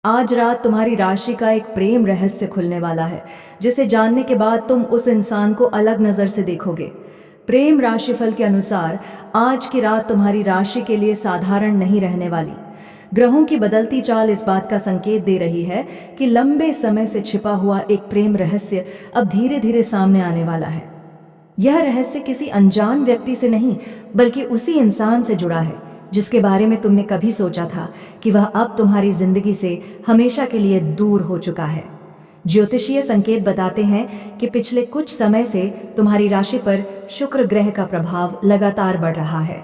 आज रात तुम्हारी राशि का एक प्रेम रहस्य खुलने वाला है, जिसे जानने के बाद तुम उस इंसान को अलग नजर से देखोगे। प्रेम राशिफल के अनुसार आज की रात तुम्हारी राशि के लिए साधारण नहीं रहने वाली। ग्रहों की बदलती चाल इस बात का संकेत दे रही है कि लंबे समय से छिपा हुआ एक प्रेम रहस्य अब धीरे धीरे सामने आने वाला है। यह रहस्य किसी अनजान व्यक्ति से नहीं, बल्कि उसी इंसान से जुड़ा है जिसके बारे में तुमने कभी सोचा था कि वह अब तुम्हारी जिंदगी से हमेशा के लिए दूर हो चुका है। ज्योतिषीय संकेत बताते हैं कि पिछले कुछ समय से तुम्हारी राशि पर शुक्र ग्रह का प्रभाव लगातार बढ़ रहा है।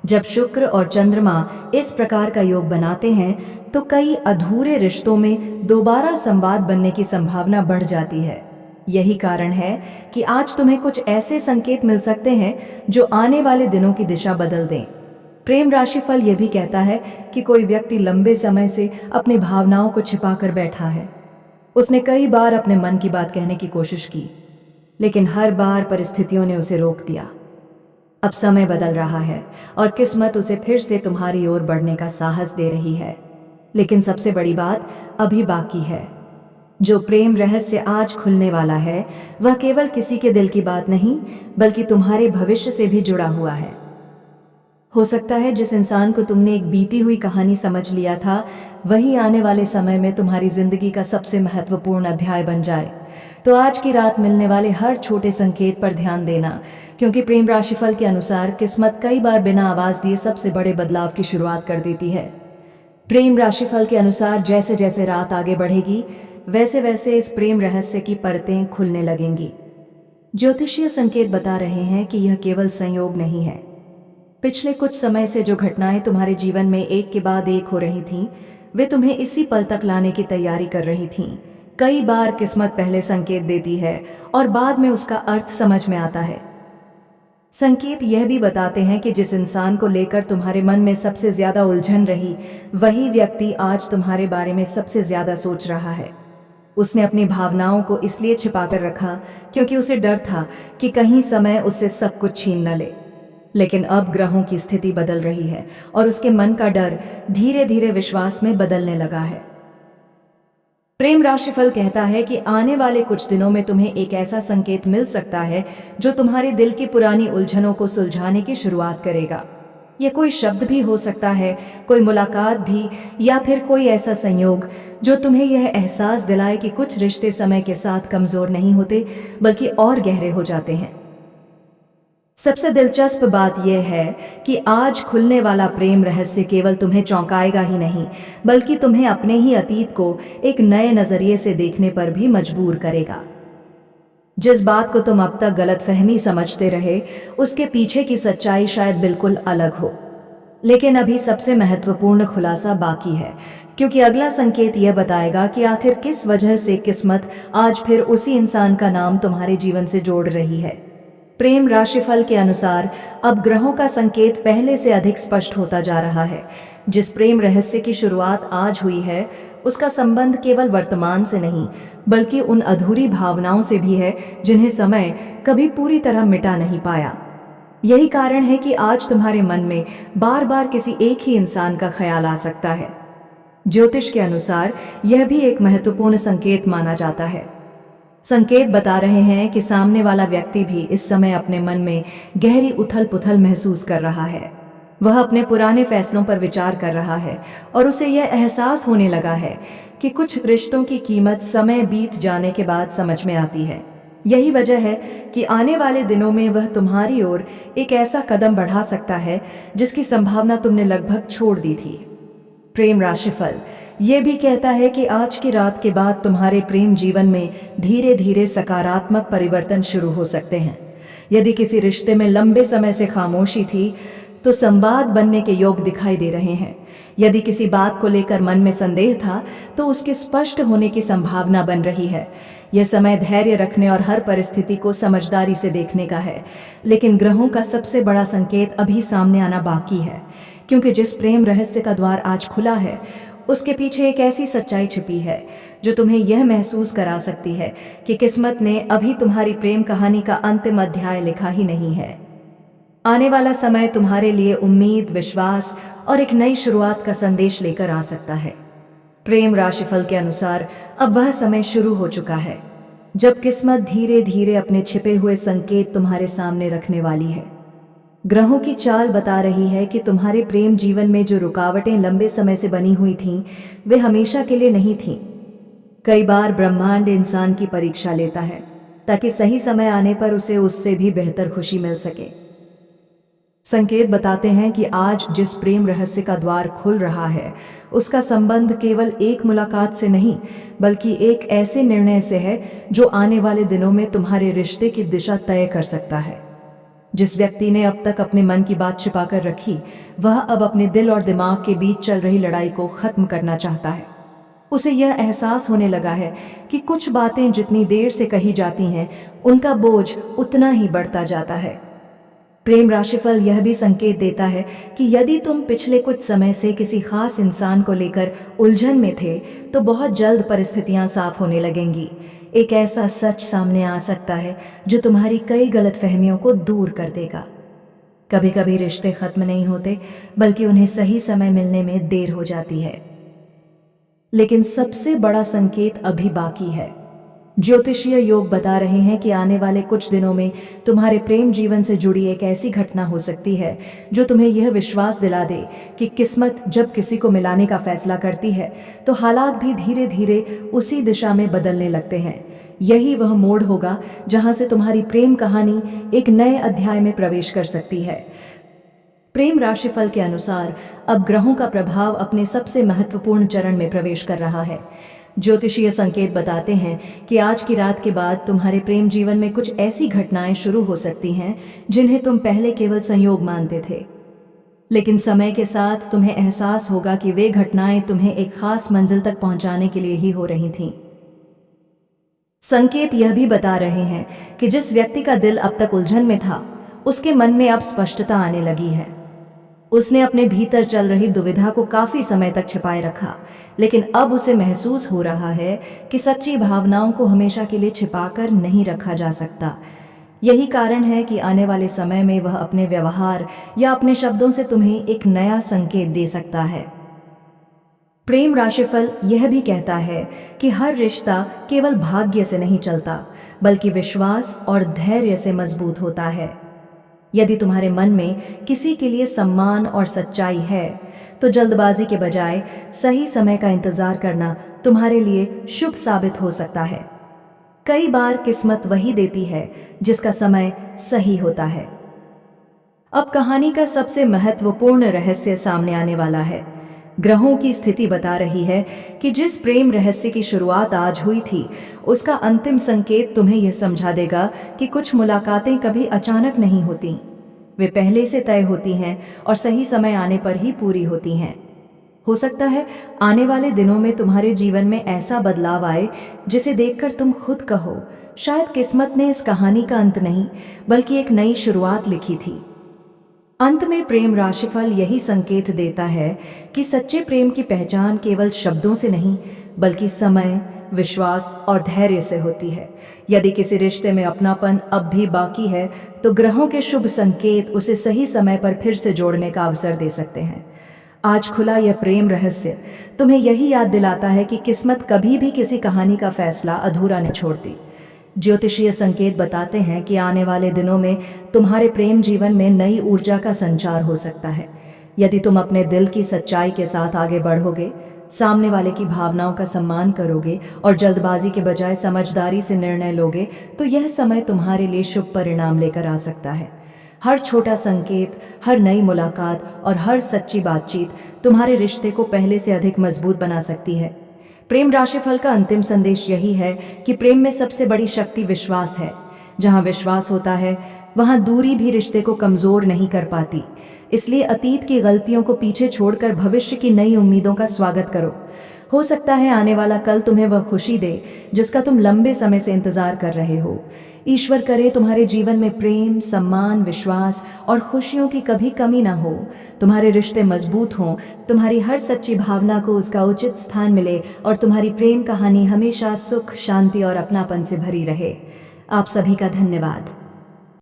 जब शुक्र और चंद्रमा इस प्रकार का योग बनाते हैं तो कई अधूरे रिश्तों में दोबारा संवाद बनने की संभावना बढ़ जाती है। यही कारण है कि आज तुम्हें कुछ ऐसे संकेत मिल सकते हैं जो आने वाले दिनों की दिशा बदल दें। प्रेम राशिफल यह भी कहता है कि कोई व्यक्ति लंबे समय से अपनी भावनाओं को छिपाकर बैठा है। उसने कई बार अपने मन की बात कहने की कोशिश की, लेकिन हर बार परिस्थितियों ने उसे रोक दिया। अब समय बदल रहा है और किस्मत उसे फिर से तुम्हारी ओर बढ़ने का साहस दे रही है। लेकिन सबसे बड़ी बात अभी बाकी है। जो प्रेम रहस्य आज खुलने वाला है वह केवल किसी के दिल की बात नहीं, बल्कि तुम्हारे भविष्य से भी जुड़ा हुआ है। हो सकता है जिस इंसान को तुमने एक बीती हुई कहानी समझ लिया था, वही आने वाले समय में तुम्हारी जिंदगी का सबसे महत्वपूर्ण अध्याय बन जाए। तो आज की रात मिलने वाले हर छोटे संकेत पर ध्यान देना, क्योंकि प्रेम राशिफल के अनुसार किस्मत कई बार बिना आवाज दिए सबसे बड़े बदलाव की शुरुआत कर देती है। प्रेम राशिफल के अनुसार जैसे जैसे रात आगे बढ़ेगी, वैसे वैसे इस प्रेम रहस्य की परतें खुलने लगेंगी। ज्योतिषीय संकेत बता रहे हैं कि यह केवल संयोग नहीं है। पिछले कुछ समय से जो घटनाएं तुम्हारे जीवन में एक के बाद एक हो रही थीं, वे तुम्हें इसी पल तक लाने की तैयारी कर रही थीं। कई बार किस्मत पहले संकेत देती है और बाद में उसका अर्थ समझ में आता है। संकेत यह भी बताते हैं कि जिस इंसान को लेकर तुम्हारे मन में सबसे ज्यादा उलझन रही, वही व्यक्ति आज तुम्हारे बारे में सबसे ज्यादा सोच रहा है। उसने अपनी भावनाओं को इसलिए छिपाकर रखा क्योंकि उसे डर था कि कहीं समय उससे सब कुछ छीन न ले। लेकिन अब ग्रहों की स्थिति बदल रही है और उसके मन का डर धीरे धीरे विश्वास में बदलने लगा है। प्रेम राशिफल कहता है कि आने वाले कुछ दिनों में तुम्हें एक ऐसा संकेत मिल सकता है जो तुम्हारे दिल की पुरानी उलझनों को सुलझाने की शुरुआत करेगा। यह कोई शब्द भी हो सकता है, कोई मुलाकात भी, या फिर कोई ऐसा संयोग जो तुम्हें यह एहसास दिलाए कि कुछ रिश्ते समय के साथ कमजोर नहीं होते, बल्कि और गहरे हो जाते हैं। सबसे दिलचस्प बात यह है कि आज खुलने वाला प्रेम रहस्य केवल तुम्हें चौंकाएगा ही नहीं, बल्कि तुम्हें अपने ही अतीत को एक नए नजरिए से देखने पर भी मजबूर करेगा। जिस बात को तुम अब तक गलतफहमी समझते रहे, उसके पीछे की सच्चाई शायद बिल्कुल अलग हो। लेकिन अभी सबसे महत्वपूर्ण खुलासा बाकी है, क्योंकि अगला संकेत यह बताएगा कि आखिर किस वजह से किस्मत आज फिर उसी इंसान का नाम तुम्हारे जीवन से जोड़ रही है। प्रेम राशिफल के अनुसार अब ग्रहों का संकेत पहले से अधिक स्पष्ट होता जा रहा है। जिस प्रेम रहस्य की शुरुआत आज हुई है, उसका संबंध केवल वर्तमान से नहीं, बल्कि उन अधूरी भावनाओं से भी है जिन्हें समय कभी पूरी तरह मिटा नहीं पाया। यही कारण है कि आज तुम्हारे मन में बार बार किसी एक ही इंसान का ख्याल आ सकता है। ज्योतिष के अनुसार यह भी एक महत्वपूर्ण संकेत माना जाता है। संकेत बता रहे हैं कि सामने वाला व्यक्ति भी इस समय अपने मन में गहरी उथल पुथल महसूस कर रहा है। वह अपने पुराने फैसलों पर विचार कर रहा है और उसे यह एहसास होने लगा है कि कुछ रिश्तों की कीमत समय बीत जाने के बाद समझ में आती है। यही वजह है कि आने वाले दिनों में वह तुम्हारी ओर एक ऐसा कदम बढ़ा सकता है जिसकी संभावना तुमने लगभग छोड़ दी थी। प्रेम राशिफल ये भी कहता है कि आज की रात के बाद तुम्हारे प्रेम जीवन में धीरे धीरे सकारात्मक परिवर्तन शुरू हो सकते हैं। यदि किसी रिश्ते में लंबे समय से खामोशी थी, तो संवाद बनने के योग दिखाई दे रहे हैं। यदि किसी बात को लेकर मन में संदेह था, तो उसके स्पष्ट होने की संभावना बन रही है। यह समय धैर्य रखने और हर परिस्थिति को समझदारी से देखने का है। लेकिन ग्रहों का सबसे बड़ा संकेत अभी सामने आना बाकी है, क्योंकि जिस प्रेम रहस्य का द्वार आज खुला है, उसके पीछे एक ऐसी सच्चाई छिपी है जो तुम्हें यह महसूस करा सकती है कि किस्मत ने अभी तुम्हारी प्रेम कहानी का अंतिम अध्याय लिखा ही नहीं है। आने वाला समय तुम्हारे लिए उम्मीद, विश्वास और एक नई शुरुआत का संदेश लेकर आ सकता है। प्रेम राशिफल के अनुसार अब वह समय शुरू हो चुका है जब किस्मत धीरे धीरे अपने छिपे हुए संकेत तुम्हारे सामने रखने वाली है। ग्रहों की चाल बता रही है कि तुम्हारे प्रेम जीवन में जो रुकावटें लंबे समय से बनी हुई थीं, वे हमेशा के लिए नहीं थीं। कई बार ब्रह्मांड इंसान की परीक्षा लेता है ताकि सही समय आने पर उसे उससे भी बेहतर खुशी मिल सके। संकेत बताते हैं कि आज जिस प्रेम रहस्य का द्वार खुल रहा है, उसका संबंध केवल एक मुलाकात से नहीं बल्कि एक ऐसे निर्णय से है जो आने वाले दिनों में तुम्हारे रिश्ते की दिशा तय कर सकता है। जिस व्यक्ति ने अब तक अपने मन की बात छिपाकर रखी, वह अब अपने दिल और दिमाग के बीच चल रही लड़ाई को खत्म करना चाहता है। उसे यह एहसास होने लगा है कि कुछ बातें जितनी देर से कही जाती हैं, उनका बोझ उतना ही बढ़ता जाता है। प्रेम राशिफल यह भी संकेत देता है कि यदि तुम पिछले कुछ समय से किसी खास इंसान को लेकर उलझन में थे, तो बहुत जल्द परिस्थितियां साफ होने लगेंगी। एक ऐसा सच सामने आ सकता है जो तुम्हारी कई गलतफहमियों को दूर कर देगा। कभी कभी रिश्ते खत्म नहीं होते बल्कि उन्हें सही समय मिलने में देर हो जाती है। लेकिन सबसे बड़ा संकेत अभी बाकी है। ज्योतिषीय योग बता रहे हैं कि आने वाले कुछ दिनों में तुम्हारे प्रेम जीवन से जुड़ी एक ऐसी घटना हो सकती है जो तुम्हें यह विश्वास दिला दे कि किस्मत जब किसी को मिलाने का फैसला करती है तो हालात भी धीरे धीरे उसी दिशा में बदलने लगते हैं। यही वह मोड़ होगा जहां से तुम्हारी प्रेम कहानी एक नए अध्याय में प्रवेश कर सकती है। प्रेम राशिफल के अनुसार अब ग्रहों का प्रभाव अपने सबसे महत्वपूर्ण चरण में प्रवेश कर रहा है। ज्योतिषीय संकेत बताते हैं कि आज की रात के बाद तुम्हारे प्रेम जीवन में कुछ ऐसी घटनाएं शुरू हो सकती हैं जिन्हें तुम पहले केवल संयोग मानते थे, लेकिन समय के साथ तुम्हें एहसास होगा कि वे घटनाएं तुम्हें एक खास मंजिल तक पहुंचाने के लिए ही हो रही थीं। संकेत यह भी बता रहे हैं कि जिस व्यक्ति का दिल अब तक उलझन में था, उसके मन में अब स्पष्टता आने लगी है। उसने अपने भीतर चल रही दुविधा को काफी समय तक छिपाए रखा, लेकिन अब उसे महसूस हो रहा है कि सच्ची भावनाओं को हमेशा के लिए छिपाकर नहीं रखा जा सकता। यही कारण है कि आने वाले समय में वह अपने व्यवहार या अपने शब्दों से तुम्हें एक नया संकेत दे सकता है। प्रेम राशिफल यह भी कहता है कि हर रिश्ता केवल भाग्य से नहीं चलता बल्कि विश्वास और धैर्य से मजबूत होता है। यदि तुम्हारे मन में किसी के लिए सम्मान और सच्चाई है तो जल्दबाजी के बजाय सही समय का इंतजार करना तुम्हारे लिए शुभ साबित हो सकता है। कई बार किस्मत वही देती है जिसका समय सही होता है। अब कहानी का सबसे महत्वपूर्ण रहस्य सामने आने वाला है। ग्रहों की स्थिति बता रही है कि जिस प्रेम रहस्य की शुरुआत आज हुई थी, उसका अंतिम संकेत तुम्हें यह समझा देगा कि कुछ मुलाकातें कभी अचानक नहीं होती। वे पहले से तय होती हैं और सही समय आने पर ही पूरी होती हैं। हो सकता है आने वाले दिनों में तुम्हारे जीवन में ऐसा बदलाव आए जिसे देखकर तुम खुद कहो, शायद किस्मत ने इस कहानी का अंत नहीं बल्कि एक नई शुरुआत लिखी थी। अंत में प्रेम राशिफल यही संकेत देता है कि सच्चे प्रेम की पहचान केवल शब्दों से नहीं बल्कि समय, विश्वास और धैर्य से होती है। यदि किसी रिश्ते में अपनापन अब भी बाकी है तो ग्रहों के शुभ संकेत उसे सही समय पर फिर से जोड़ने का अवसर दे सकते हैं। आज खुला यह प्रेम रहस्य तुम्हें यही याद दिलाता है कि किस्मत कभी भी किसी कहानी का फैसला अधूरा नहीं छोड़ती। ज्योतिषीय संकेत बताते हैं कि आने वाले दिनों में तुम्हारे प्रेम जीवन में नई ऊर्जा का संचार हो सकता है। यदि तुम अपने दिल की सच्चाई के साथ आगे बढ़ोगे, सामने वाले की भावनाओं का सम्मान करोगे और जल्दबाजी के बजाय समझदारी से निर्णय लोगे, तो यह समय तुम्हारे लिए शुभ परिणाम लेकर आ सकता है। हर छोटा संकेत, हर नई मुलाकात और हर सच्ची बातचीत तुम्हारे रिश्ते को पहले से अधिक मजबूत बना सकती है। प्रेम राशिफल का अंतिम संदेश यही है कि प्रेम में सबसे बड़ी शक्ति विश्वास है। जहां विश्वास होता है वहां दूरी भी रिश्ते को कमजोर नहीं कर पाती। इसलिए अतीत की गलतियों को पीछे छोड़कर भविष्य की नई उम्मीदों का स्वागत करो। हो सकता है आने वाला कल तुम्हें वह खुशी दे जिसका तुम लंबे समय से इंतजार कर रहे हो। ईश्वर करे तुम्हारे जीवन में प्रेम, सम्मान, विश्वास और खुशियों की कभी कमी ना हो। तुम्हारे रिश्ते मजबूत हों, तुम्हारी हर सच्ची भावना को उसका उचित स्थान मिले और तुम्हारी प्रेम कहानी हमेशा सुख, शांति और अपनापन से भरी रहे। आप सभी का धन्यवाद।